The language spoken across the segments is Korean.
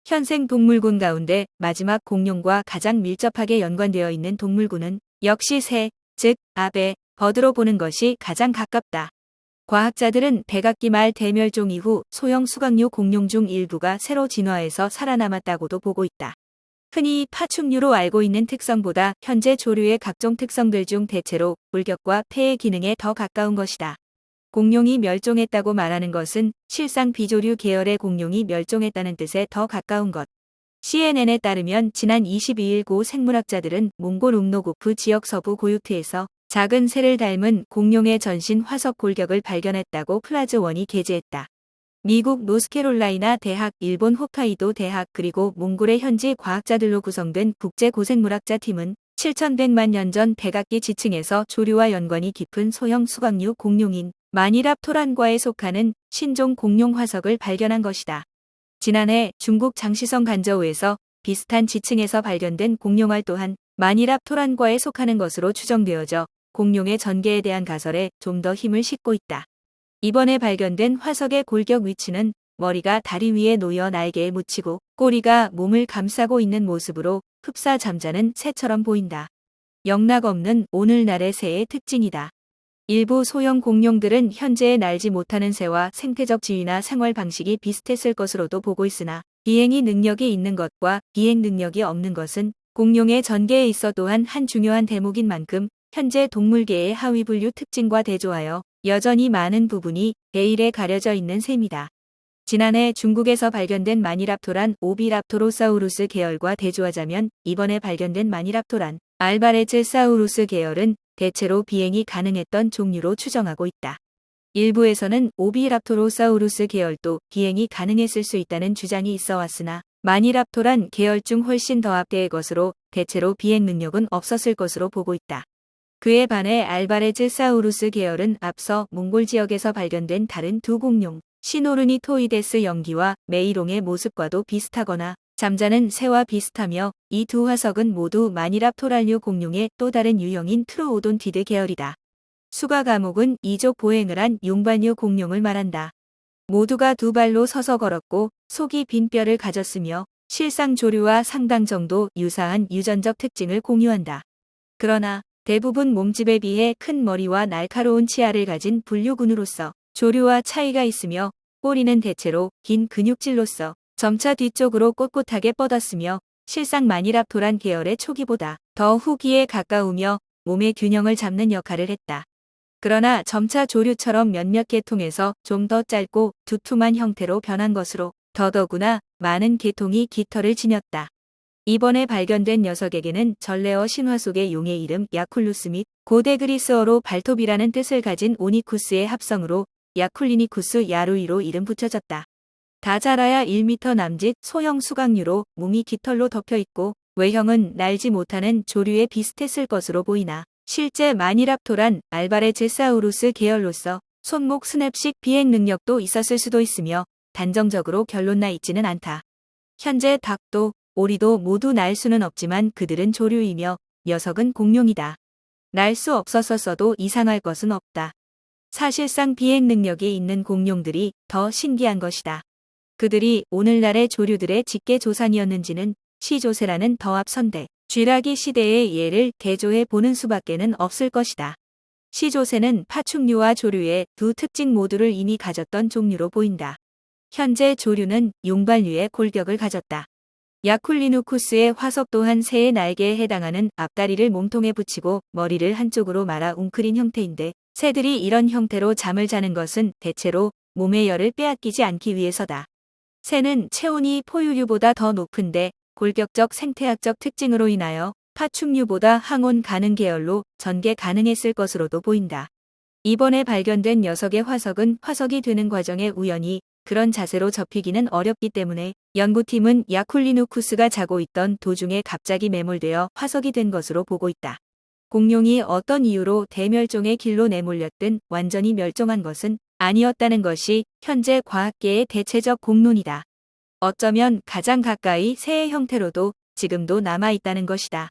현생 동물군 가운데 마지막 공룡과 가장 밀접하게 연관되어 있는 동물군은 역시 새, 즉 아베, 버드로 보는 것이 가장 가깝다. 과학자들은 백악기 말 대멸종 이후 소형 수각류 공룡 중 일부가 새로 진화해서 살아남았다고도 보고 있다. 흔히 파충류로 알고 있는 특성보다 현재 조류의 각종 특성들 중 대체로 골격과 폐의 기능에 더 가까운 것이다. 공룡이 멸종했다고 말하는 것은 실상 비조류 계열의 공룡이 멸종했다는 뜻에 더 가까운 것. CNN에 따르면 지난 22일 고 생물학자들은 몽골 웅노구프 지역 서부 고유트에서 작은 새를 닮은 공룡의 전신 화석 골격을 발견했다고 플라즈원이 게재했다. 미국 노스캐롤라이나 대학, 일본 홋카이도 대학 그리고 몽골의 현지 과학자들로 구성된 국제고생물학자 팀은 7,100만 년 전 백악기 지층에서 조류와 연관이 깊은 소형 수각류 공룡인 마니랍토란과에 속하는 신종 공룡 화석을 발견한 것이다. 지난해 중국 장시성 간저우에서 비슷한 지층에서 발견된 공룡알 또한 마니랍토란과에 속하는 것으로 추정되어져 공룡의 전개에 대한 가설에 좀 더 힘을 싣고 있다. 이번에 발견된 화석의 골격 위치는 머리가 다리 위에 놓여 날개에 묻히고 꼬리가 몸을 감싸고 있는 모습으로 흡사 잠자는 새처럼 보인다. 영락 없는 오늘날의 새의 특징이다. 일부 소형 공룡들은 현재의 날지 못하는 새와 생태적 지위나 생활 방식이 비슷했을 것으로도 보고 있으나 비행이 능력이 있는 것과 비행 능력이 없는 것은 공룡의 전개에 있어 또한 한 중요한 대목인 만큼 현재 동물계의 하위 분류 특징과 대조하여 여전히 많은 부분이 베일에 가려져 있는 셈이다. 지난해 중국에서 발견된 마니랍토란 오비랍토로사우루스 계열과 대조하자면 이번에 발견된 마니랍토란 알바레즈사우루스 계열은 대체로 비행이 가능했던 종류로 추정하고 있다. 일부에서는 오비랍토로사우루스 계열도 비행이 가능했을 수 있다는 주장이 있어 왔으나 마니랍토란 계열 중 훨씬 더 앞대의 것으로 대체로 비행 능력은 없었을 것으로 보고 있다. 그에 반해 알바레즈사우루스 계열은 앞서 몽골 지역에서 발견된 다른 두 공룡 시노르니토이데스 영기와 메이롱의 모습과도 비슷하거나 잠자는 새와 비슷하며 이 두 화석은 모두 마니랍토랄류 공룡의 또 다른 유형인 트로오돈티드 계열이다. 수가 과목은 이족 보행을 한 용발류 공룡을 말한다. 모두가 두 발로 서서 걸었고 속이 빈 뼈를 가졌으며 실상 조류와 상당 정도 유사한 유전적 특징을 공유한다. 그러나 대부분 몸집에 비해 큰 머리와 날카로운 치아를 가진 분류군으로서 조류와 차이가 있으며 꼬리는 대체로 긴 근육질로서 점차 뒤쪽으로 꼿꼿하게 뻗었으며 실상 마니랍토란 계열의 초기보다 더 후기에 가까우며 몸의 균형을 잡는 역할을 했다. 그러나 점차 조류처럼 몇몇 계통에서 좀 더 짧고 두툼한 형태로 변한 것으로 더더구나 많은 계통이 깃털을 지녔다. 이번에 발견된 녀석에게는 전레어 신화 속의 용의 이름 야쿨루스 및 고대 그리스어로 발톱이라는 뜻을 가진 오니쿠스의 합성으로 야쿨리니쿠스 야루이로 이름 붙여졌다. 다 자라야 1m 남짓 소형 수각류로 몸이 깃털로 덮여 있고 외형은 날지 못하는 조류에 비슷했을 것으로 보이나 실제 마니랍토란 알바레즈사우루스 계열로서 손목 스냅식 비행 능력도 있었을 수도 있으며 단정적으로 결론나 있지는 않다. 현재 닭도 오리도 모두 날 수는 없지만 그들은 조류이며 녀석은 공룡이다. 날 수 없었어도 이상할 것은 없다. 사실상 비행 능력이 있는 공룡들이 더 신기한 것이다. 그들이 오늘날의 조류들의 직계 조상이었는지는 시조세라는 더 앞선대 쥐라기 시대의 예를 대조해 보는 수밖에는 없을 것이다. 시조세는 파충류와 조류의 두 특징 모두를 이미 가졌던 종류로 보인다. 현재 조류는 용발류의 골격을 가졌다. 야쿨리누쿠스의 화석 또한 새의 날개에 해당하는 앞다리를 몸통에 붙이고 머리를 한쪽으로 말아 웅크린 형태인데 새들이 이런 형태로 잠을 자는 것은 대체로 몸의 열을 빼앗기지 않기 위해서다. 새는 체온이 포유류보다 더 높은데 골격적 생태학적 특징으로 인하여 파충류보다 항온 가능 계열로 전개 가능했을 것으로도 보인다. 이번에 발견된 녀석의 화석은 화석이 되는 과정에 우연히 그런 자세로 접히기는 어렵기 때문에 연구팀은 야쿨리누쿠스가 자고 있던 도중에 갑자기 매몰되어 화석이 된 것으로 보고 있다. 공룡이 어떤 이유로 대멸종의 길로 내몰렸든 완전히 멸종한 것은 아니었다는 것이 현재 과학계의 대체적 공론이다. 어쩌면 가장 가까이 새의 형태로도 지금도 남아있다는 것이다.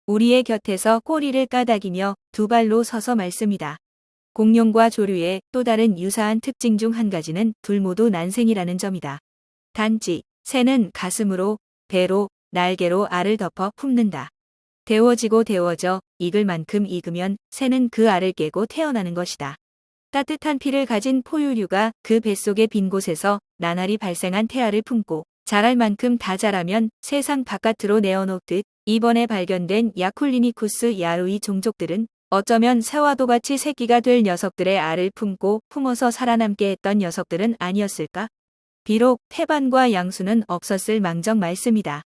우리의 곁에서 꼬리를 까닥이며 두 발로 서서 말씀이다. 공룡과 조류의 또 다른 유사한 특징 중 한 가지는 둘 모두 난생이라는 점이다. 단지 새는 가슴으로, 배로, 날개로 알을 덮어 품는다. 데워지고 데워져 익을 만큼 익으면 새는 그 알을 깨고 태어나는 것이다. 따뜻한 피를 가진 포유류가 그 뱃속의 빈 곳에서 나날이 발생한 태아를 품고 자랄 만큼 다 자라면 세상 바깥으로 내어놓듯 이번에 발견된 야쿨리니쿠스 야루이 종족들은 어쩌면 새와도 같이 새끼가 될 녀석들의 알을 품고 품어서 살아남게 했던 녀석들은 아니었을까? 비록 태반과 양수는 없었을 망정 말씀이다.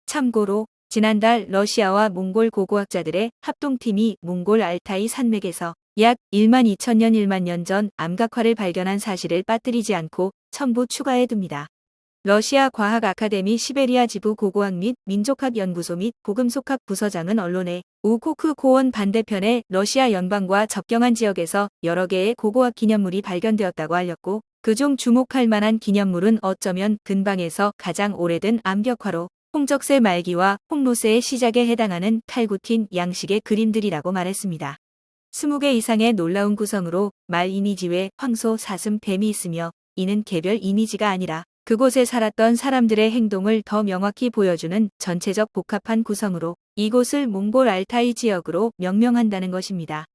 참고로 지난달 러시아와 몽골 고고학자들의 합동팀이 몽골 알타이 산맥에서 약 12,000년 1만 년 전 암각화를 발견한 사실을 빠뜨리지 않고 첨부 추가해둡니다. 러시아 과학 아카데미 시베리아 지부 고고학 및 민족학 연구소 및 고금속학 부서장은 언론에 우코크 고원 반대편의 러시아 연방과 접경한 지역에서 여러 개의 고고학 기념물이 발견되었다고 알렸고, 그중 주목할 만한 기념물은 어쩌면 근방에서 가장 오래된 암벽화로 홍적세 말기와 홍로세의 시작에 해당하는 칼구틴 양식의 그림들이라고 말했습니다. 20개 이상의 놀라운 구성으로 말 이미지 외 황소, 사슴, 뱀이 있으며 이는 개별 이미지가 아니라 그곳에 살았던 사람들의 행동을 더 명확히 보여주는 전체적 복합한 구성으로 이곳을 몽골 알타이 지역으로 명명한다는 것입니다.